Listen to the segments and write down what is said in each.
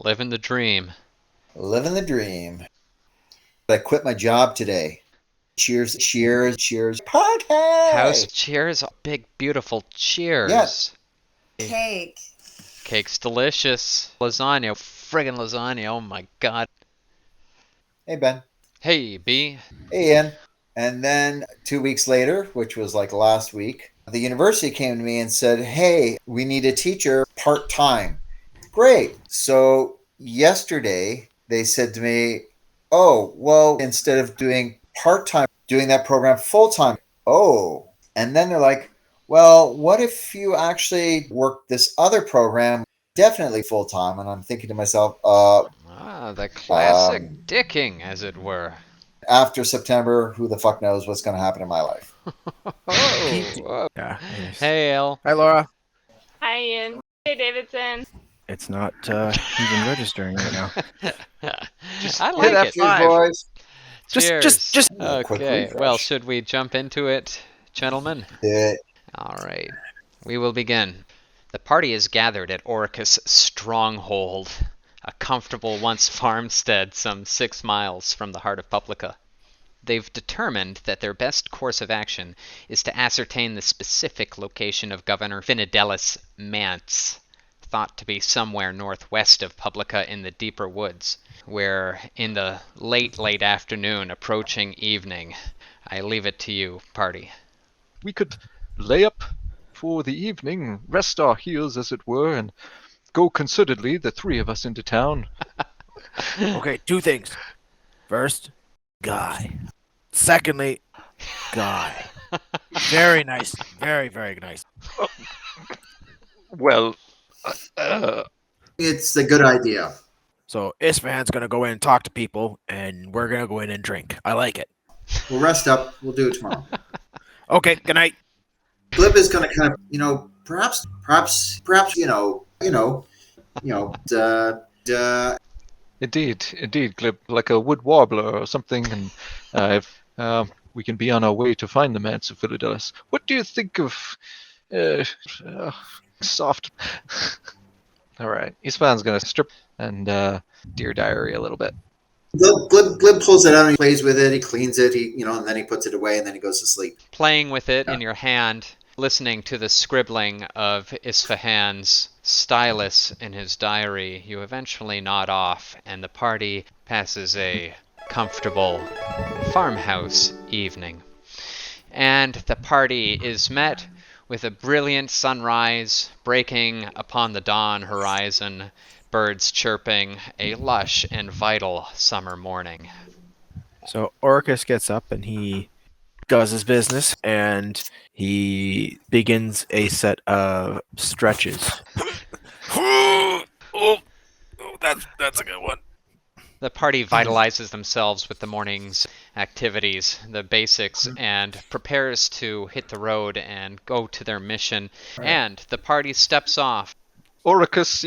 Living the dream. Living the dream. I quit my job today. Cheers, cheers, cheers. House Party! cheers. Big, beautiful Yeah. cheers. Cake. Cake's delicious. Lasagna. Friggin' lasagna. Oh my god. Hey, Ben. Hey, B. Hey, Ian. And then 2 weeks later, which was like last week, the university came to me and said, hey, we need a teacher part-time. Great. So yesterday, they said to me, oh, well, instead of doing part-time, doing that program full-time. Oh. And then they're like, well, what if you actually work this other program definitely full-time? And I'm thinking to myself, The classic um, dicking, as it were. after September, who the fuck knows what's going to happen in my life? Oh. Yeah. Hey, El. Hi, Laura. Hi, Ian. Hey, Davidson. It's not even registering right now. I like it. Cheers, boys. Just. Okay, well, should we jump into it, gentlemen? Yeah. All right. We will begin. The party is gathered at Orikas' stronghold, a comfortable once farmstead some 6 miles from the heart of Publica. They've determined that their best course of action is to ascertain the specific location of Governor Finedelis' manse, thought to be somewhere northwest of Publica in the deeper woods, where in the late afternoon approaching evening, I leave it to you, party. We could lay up for the evening, rest our heels, as it were, and go concertedly, the three of us, into town. Okay, 2 things. First, Guy. Secondly, Guy. Very nice. Very, very nice. Well, It's a good idea. So Isfahan's gonna go in and talk to people, and we're gonna go in and drink. I like it. We'll rest up. We'll do it tomorrow. Okay, good night. Glib is going to kind of, perhaps, indeed, Glib, like a wood warbler or something, and if we can be on our way to find the manse of Philadelphus. What do you think of soft? All right, Isfan's gonna strip and dear diary a little bit. Glib pulls it out and he plays with it. He cleans it. And then he puts it away and then he goes to sleep. Playing with it in your hand, listening to the scribbling of Isfahan's stylus in his diary, you eventually nod off, and the party passes a comfortable farmhouse evening. And the party is met with a brilliant sunrise breaking upon the dawn horizon, birds chirping, a lush and vital summer morning. So Orikas gets up and he does his business, and he begins a set of stretches. That's a good one. The party vitalizes themselves with the morning's activities, the basics, and prepares to hit the road and go to their mission. And the party steps off. Orikas,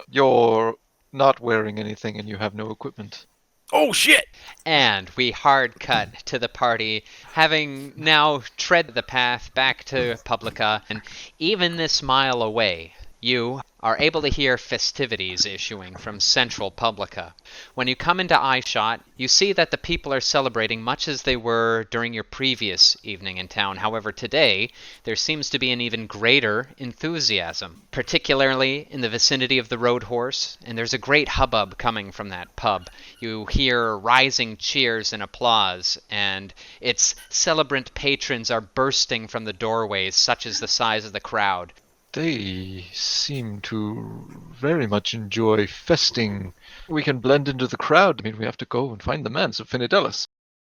you're not wearing anything and you have no equipment. Oh shit! And we hard cut to the party, having now tread the path back to Publica, and even this mile away, you are able to hear festivities issuing from central Publica. When you come into eyeshot, you see that the people are celebrating much as they were during your previous evening in town. However, today, there seems to be an even greater enthusiasm, particularly in the vicinity of the Road Horse, and there's a great hubbub coming from that pub. You hear rising cheers and applause, and its celebrant patrons are bursting from the doorways, such is the size of the crowd. They seem to very much enjoy festing. We can blend into the crowd. I mean, we have to go and find the manse of Finedelis.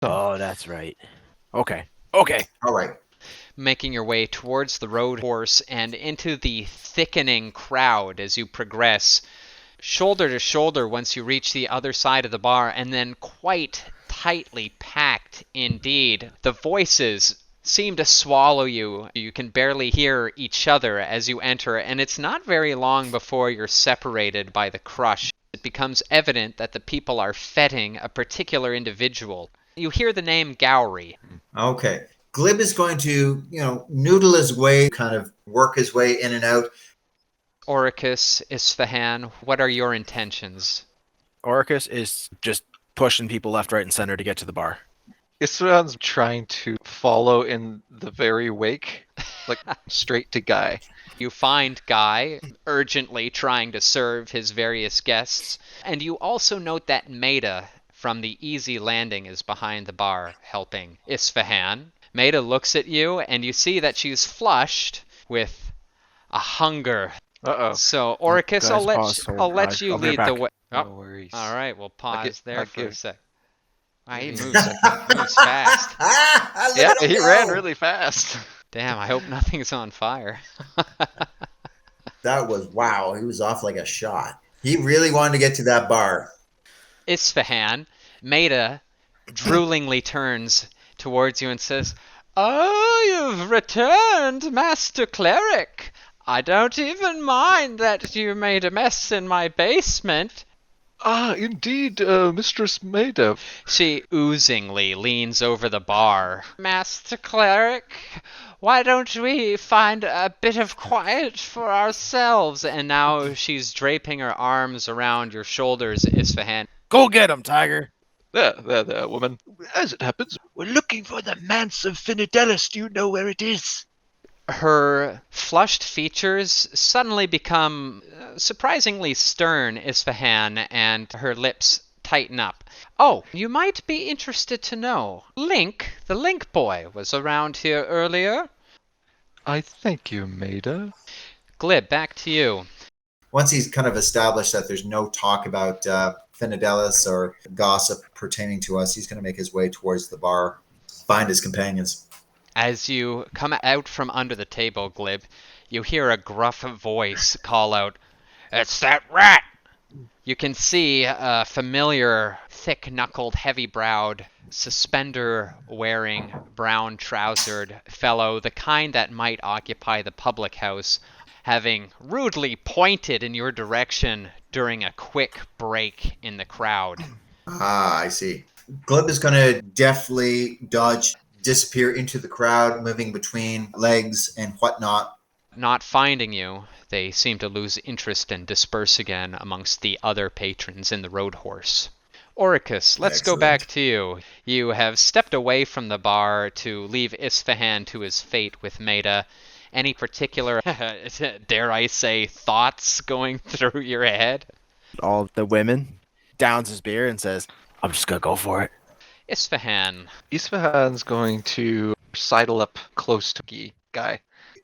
Oh, that's right. Okay. All right. Making your way towards the Road Horse and into the thickening crowd as you progress, shoulder to shoulder once you reach the other side of the bar, and then quite tightly packed indeed. The voices seem to swallow you. You can barely hear each other as you enter, and it's not very long before you're separated by the crush. It becomes evident that the people are feting a particular individual. You hear the name Gowrie. Okay. Glib is going to, noodle his way, kind of work his way in and out. Orikas, Isfahan, what are your intentions? Orikas is just pushing people left, right, and center to get to the bar. Isran's trying to follow in the very wake, like straight to Guy. You find Guy urgently trying to serve his various guests, and you also note that Maida from the Easy Landing is behind the bar helping Isfahan. Maida looks at you, and you see that she's flushed with a hunger. Uh-oh. So, Orikas, Guys, I'll let you I'll be lead the back. way. No Oh, worries. all right, we'll pause there I'll for a give- sec. Wow, he give me a moves fast. Look Yeah, at him he go. ran really fast. Damn, I hope nothing's on fire. That was, wow, he was off like a shot. He really wanted to get to that bar. Isfahan, Maida droolingly turns towards you and says, "Oh, you've returned, Master Cleric. I don't even mind that you made a mess in my basement." Ah, indeed, Mistress Maida. She oozingly leans over the bar. "Master Cleric, why don't we find a bit of quiet for ourselves?" And now she's draping her arms around your shoulders, Isfahan. Go get him, Tiger. There, woman. As it happens, we're looking for the Manse of Fidelus. Do you know where it is? Her flushed features suddenly become surprisingly stern, Isfahan, and her lips tighten up. "Oh, you might be interested to know. Link, the Link boy, was around here earlier." I thank you, Maida. Glib, back to you. Once he's kind of established that there's no talk about Fidelus or gossip pertaining to us, he's going to make his way towards the bar, find his companions. As you come out from under the table, Glib, you hear a gruff voice call out, "It's that rat!" You can see a familiar, thick-knuckled, heavy-browed, suspender-wearing, brown-trousered fellow, the kind that might occupy the public house, having rudely pointed in your direction during a quick break in the crowd. Ah, I see. Glib is going to deftly dodge, disappear into the crowd, moving between legs and whatnot. Not finding you, they seem to lose interest and disperse again amongst the other patrons in the road horse. Orikas, let's go Excellent. back to you. You have stepped away from the bar to leave Isfahan to his fate with Maida. Any particular, dare I say, thoughts going through your head? All of the women downs his beer and says, "I'm just gonna go for it." Isfahan, Isfahan's going to sidle up close to Guy.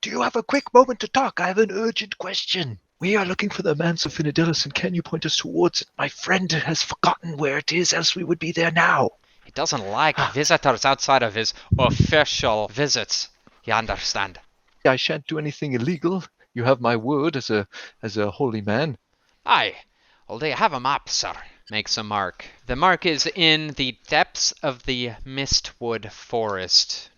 Do you have a quick moment to talk? I have an urgent question. We are looking for the Manse of Fidelus, and can you point us towards it? My friend has forgotten where it is, else we would be there now. he doesn't like visitors outside of his official visits. You understand? I shan't do anything illegal. You have my word as a holy man. Aye. Well, do you have a map, sir? Makes a mark. The mark is in the depths of the Mistwood Forest.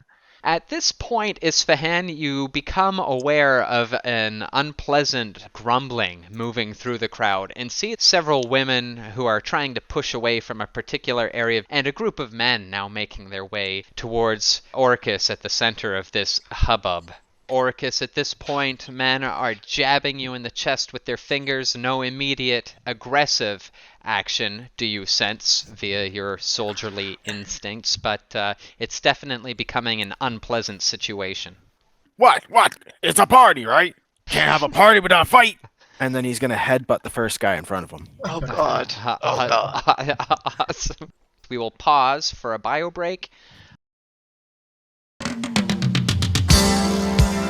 At this point, Isfahan, you become aware of an unpleasant grumbling moving through the crowd and see several women who are trying to push away from a particular area and a group of men now making their way towards Orikas at the center of this hubbub. Orikas, at this point, men are jabbing you in the chest with their fingers. No immediate aggressive action do you sense via your soldierly instincts, but it's definitely becoming an unpleasant situation. What? It's a party, right? Can't have a party without a fight. And then he's gonna headbutt the first guy in front of him. Oh, God. Awesome. We will pause for a bio break.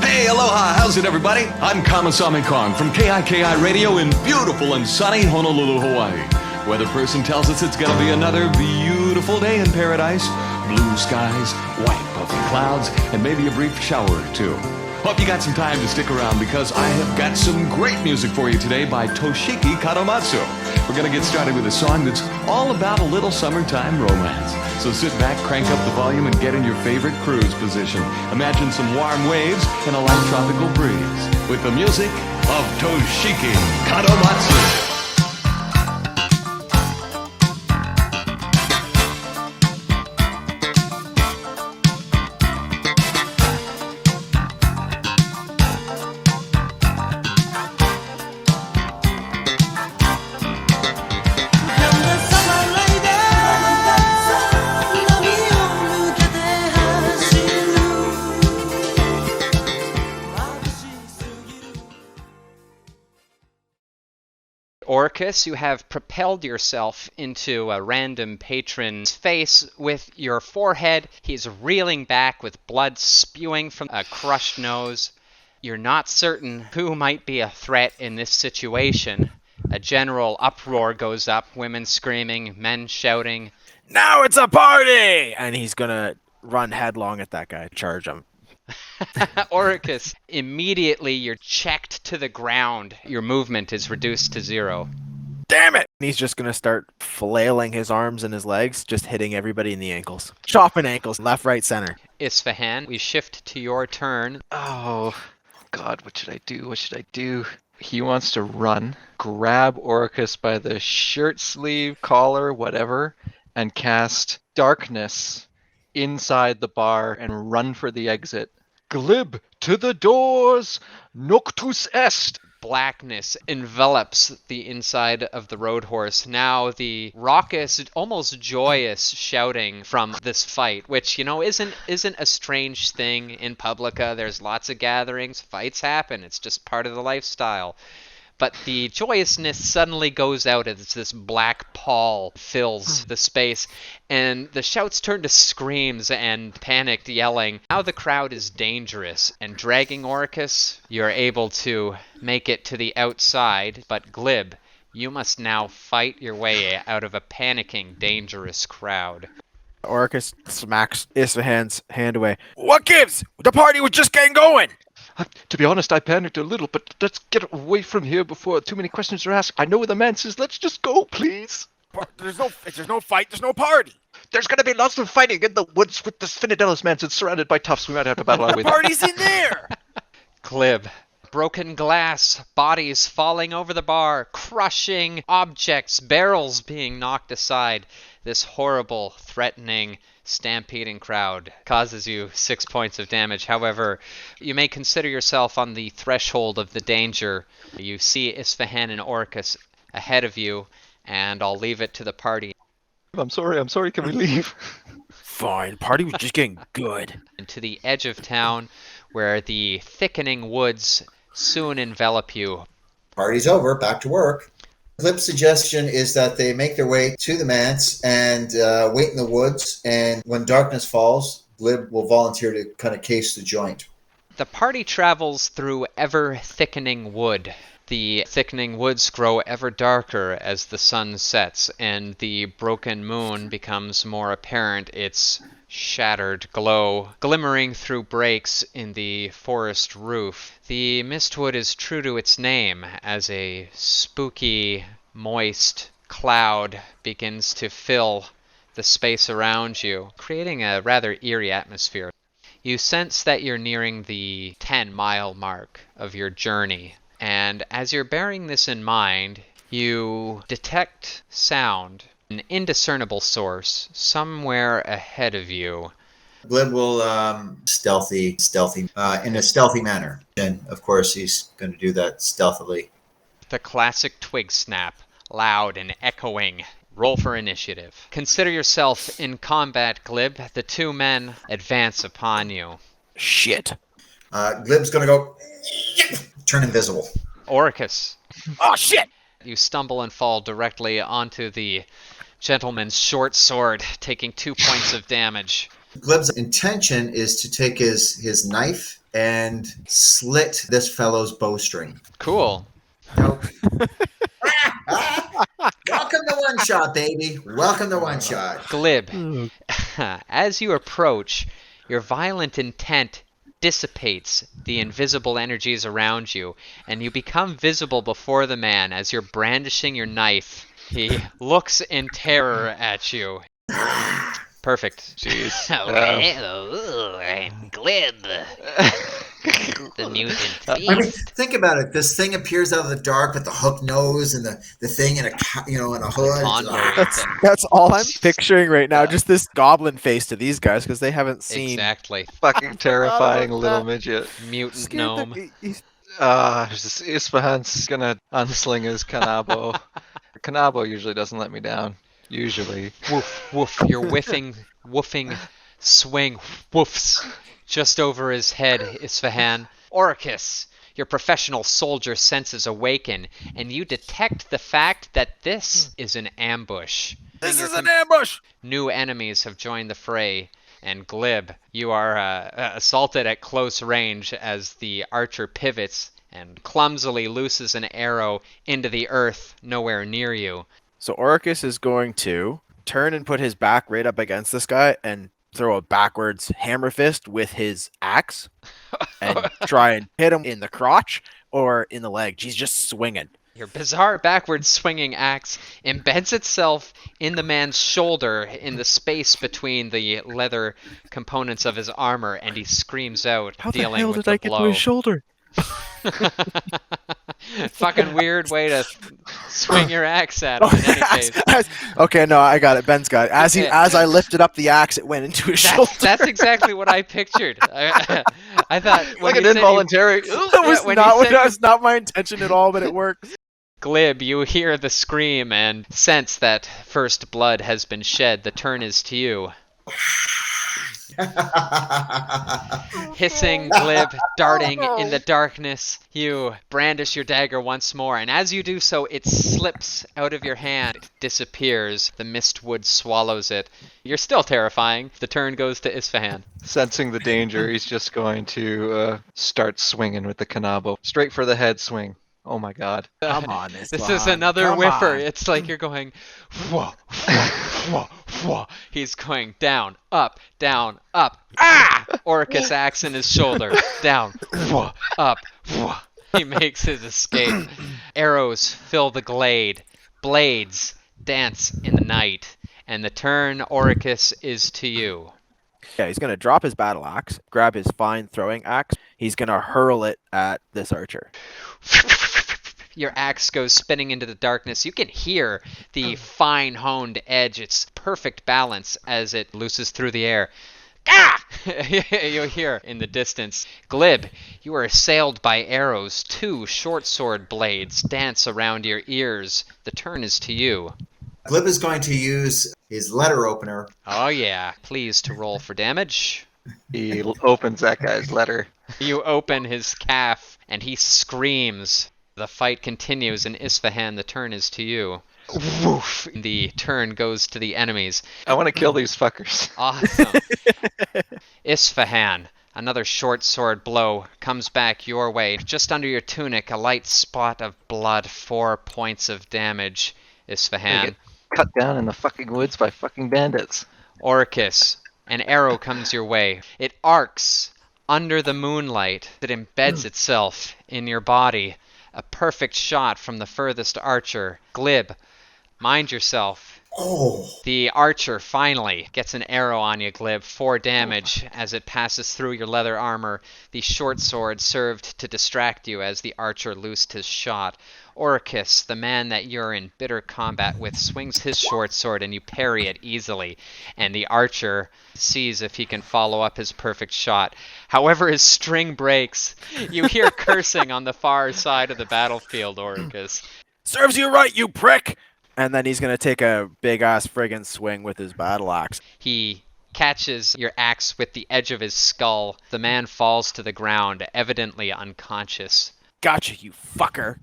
Hey, aloha, how's it everybody? I'm Kamasami Kong from KIKI Radio in beautiful and sunny Honolulu, Hawaii. Weather person tells us it's gonna be another beautiful day in paradise. Blue skies, white puffy clouds, and maybe a brief shower or two. Hope you got some time to stick around because I have got some great music for you today by Toshiki Kadomatsu. We're gonna get started with a song that's all about a little summertime romance. So sit back, crank up the volume, and get in your favorite cruise position. Imagine some warm waves and a light tropical breeze with the music of Toshiki Kadomatsu. Orikas, you have propelled yourself into a random patron's face with your forehead. He's reeling back with blood spewing from a crushed nose. You're not certain who might be a threat in this situation. A general uproar goes up, women screaming, men shouting. Now it's a party! And he's gonna run headlong at that guy, charge him. Orikas, immediately you're checked to the ground. Your movement is reduced to 0. Damn it! He's just gonna start flailing his arms and his legs, just hitting everybody in the ankles. Chopping ankles, left, right, center. Isfahan, we shift to your turn. Oh, God, what should I do? What should I do? He wants to run, grab Orikas by the shirt sleeve, collar, whatever, and cast Darkness inside the bar and run for the exit. Glib to the doors! Noctus est! Blackness envelops the inside of the road horse. Now the raucous, almost joyous shouting from this fight, which, isn't a strange thing in Publica. There's lots of gatherings, fights happen, it's just part of the lifestyle. But the joyousness suddenly goes out as this black pall fills the space, and the shouts turn to screams and panicked yelling. Now the crowd is dangerous, and dragging Orikas, you're able to make it to the outside, but Glib, you must now fight your way out of a panicking, dangerous crowd. Orikas smacks Isfahan's hand away. What gives? The party was just getting going! To be honest, I panicked a little, but let's get away from here before too many questions are asked. I know where the man says, let's just go, please. There's no fight, there's no party. There's going to be lots of fighting in the woods with this Finedelis mansion surrounded by toughs. We might have to battle our way The there. party's in there! Glib. Broken glass, bodies falling over the bar, crushing objects, barrels being knocked aside. This horrible, threatening, stampeding crowd causes you 6 points of damage. However, you may consider yourself on the threshold of the danger. You see Isfahan and Orikas ahead of you, and I'll leave it to the party. I'm sorry, can we leave? Fine, party was just getting good. And to the edge of town, where the thickening woods soon envelop you. Party's over, back to work. Glib's suggestion is that they make their way to the manse and wait in the woods, and when darkness falls, Glib will volunteer to kind of case the joint. The party travels through ever-thickening wood. The thickening woods grow ever darker as the sun sets, and the broken moon becomes more apparent, its shattered glow glimmering through breaks in the forest roof. The mistwood is true to its name, as a spooky, moist cloud begins to fill the space around you, creating a rather eerie atmosphere. You sense that you're nearing the 10-mile mark of your journey, and as you're bearing this in mind, you detect sound, an indiscernible source, somewhere ahead of you. Glib will stealthy, in a stealthy manner. And, of course, he's going to do that stealthily. The classic twig snap, loud and echoing. Roll for initiative. Consider yourself in combat, Glib. The two men advance upon you. Shit. Glib's going to go turn invisible. Orikas, Oh, shit! you stumble and fall directly onto the gentleman's short sword, taking 2 points of damage. Glib's intention is to take his knife and slit this fellow's bowstring. Cool. Nope. Welcome to One Shot, baby. Welcome to One Shot. Glib, as you approach, your violent intent dissipates the invisible energies around you, and you become visible before the man as you're brandishing your knife. He looks in terror at you. Perfect. Jeez. I'm Glib, the mutant I mean, beast. think about it. This thing appears out of the dark with the hook nose and the thing in a in a hood. Convoy. That's all I'm picturing right now. Just this goblin face to these guys because they haven't seen. Exactly. Fucking terrifying little midget. Mutant Scared gnome. Isfahan's gonna unsling his kanabo. Kanabo usually doesn't let me down. Usually. Woof, woof. Your woofing swing woofs just over his head, Isfahan. Orikas, Your professional soldier senses awaken, and you detect the fact that this is an ambush. This is an ambush! New enemies have joined the fray, and Glib, you are assaulted at close range as the archer pivots and clumsily looses an arrow into the earth nowhere near you. So Orikas is going to turn and put his back right up against this guy and throw a backwards hammer fist with his axe and try and hit him in the crotch or in the leg. He's just swinging. Your bizarre backward swinging axe embeds itself in the man's shoulder in the space between the leather components of his armor, and he screams out, How the dealing hell with did the I get blow. to his shoulder? Fucking weird way to swing your axe at him in any case. Okay, no, I got it. Ben's got it. As I lifted up the axe, it went into his shoulder. That's exactly what I pictured. I thought when Like you an said he- involuntary. That was not my intention at all, but it worked. Glib, you hear the scream and sense that first blood has been shed. The turn is to you. Hissing, Glib, darting in the darkness, you brandish your dagger once more, and as you do so, it slips out of your hand, disappears. The mistwood swallows it. You're still terrifying. The turn goes to Isfahan. Sensing the danger, he's just going to start swinging with the kanabo. Straight for the head swing. Oh my god. Come on, This is another whiffer. It's like you're going, whoa, whoa, whoa, whoa. He's going down, up, ah! Orikas axe in his shoulder, down, whoa, up, whoa. He makes his escape. Arrows fill the glade. Blades dance in the night. And the turn, Orikas, is to you. Yeah, he's going to drop his battle axe, grab his fine throwing axe. He's going to hurl it at this archer. Your axe goes spinning into the darkness. You can hear the fine-honed edge, its perfect balance as it looses through the air. Ah! You hear in the distance. Glib, you are assailed by arrows. 2 short sword blades dance around your ears. The turn is to you. Glib is going to use his letter opener. Oh yeah, please to roll for damage. He opens that guy's letter. You open his calf, and he screams. The fight continues, and Isfahan, the turn is to you. Woof! The turn goes to the enemies. I want to kill these fuckers. Awesome. Isfahan, another short sword blow comes back your way. Just under your tunic, a light spot of blood, 4 points of damage. Isfahan. Cut down in the fucking woods by fucking bandits. Orikas, an arrow comes your way. It arcs under the moonlight. It embeds itself in your body. A perfect shot from the furthest archer. Glib, mind yourself. Oh. The archer finally gets an arrow on you, Glib. 4 damage as it passes through your leather armor. The short sword served to distract you as the archer loosed his shot. Orikas, the man that you're in bitter combat with, swings his short sword and you parry it easily. And the archer sees if he can follow up his perfect shot. However, his string breaks. You hear cursing on the far side of the battlefield, Orikas. Serves you right, you prick! And then he's going to take a big-ass friggin' swing with his battle axe. He catches your axe with the edge of his skull. The man falls to the ground, evidently unconscious. Gotcha, you fucker!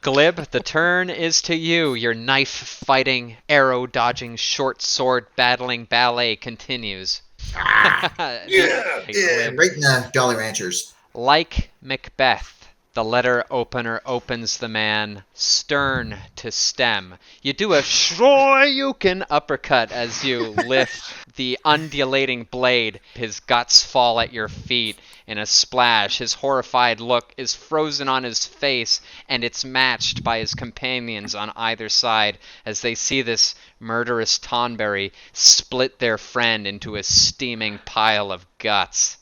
Glib, the turn is to you. Your knife-fighting, arrow-dodging, short-sword battling ballet continues. Yeah, Glib. right in the Jolly Ranchers. Like Macbeth, the letter opener opens the man, stern to stem. You do a Shoryuken uppercut as you lift the undulating blade. His guts fall at your feet in a splash. His horrified look is frozen on his face, and it's matched by his companions on either side as they see this murderous Tonberry split their friend into a steaming pile of guts.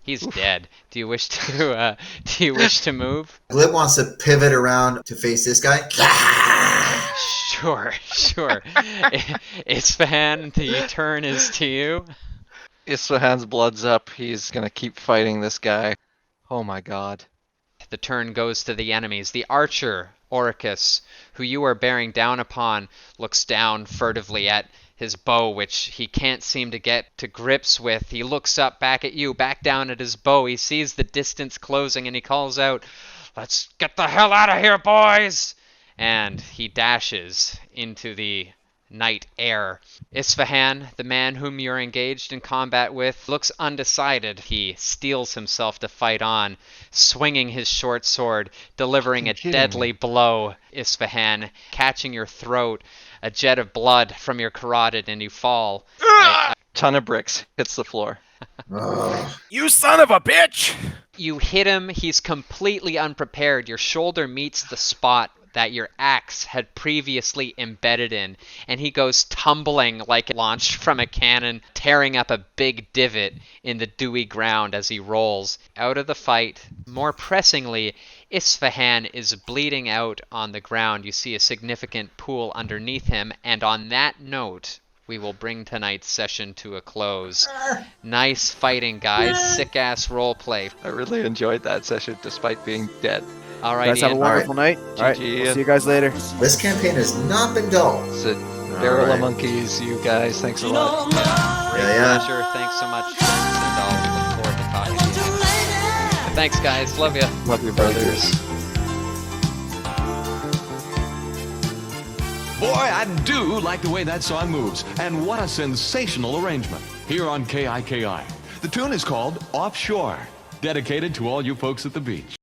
He's dead. Do you wish to move? Glib wants to pivot around to face this guy. Sure. Isfahan, the turn is to you. Isfahan's blood's up. He's gonna keep fighting this guy. Oh my god. The turn goes to the enemies. The archer Orikas, who you are bearing down upon, looks down furtively at his bow, which he can't seem to get to grips with. He looks up back at you, back down at his bow. He sees the distance closing and he calls out, "Let's get the hell out of here, boys!" And he dashes into the night air. Isfahan, the man whom you're engaged in combat with, looks undecided. He steels himself to fight on, swinging his short sword, delivering a deadly blow. Isfahan, catching your throat, a jet of blood from your carotid, and you fall. Ton of bricks hits the floor. You son of a bitch! You hit him. He's completely unprepared. Your shoulder meets the spot that your axe had previously embedded in, and he goes tumbling like launched from a cannon, tearing up a big divot in the dewy ground as he rolls out of the fight. More pressingly, Isfahan is bleeding out on the ground. You see a significant pool underneath him, and on that note, we will bring tonight's session to a close. Nice fighting, guys. Sick-ass roleplay. I really enjoyed that session despite being dead. All right, Guys, have a Ian. wonderful night. All right, GG. we'll see you guys later. This campaign has not been dull. It's a barrel right. of monkeys, you guys. Thanks a lot. Great pleasure. Thanks so much, Vince, and I'll look forward to talking to you. But thanks, guys. Love you. Love you, brothers. Boy, I do like the way that song moves. And what a sensational arrangement. Here on KIKI. The tune is called Offshore, dedicated to all you folks at the beach.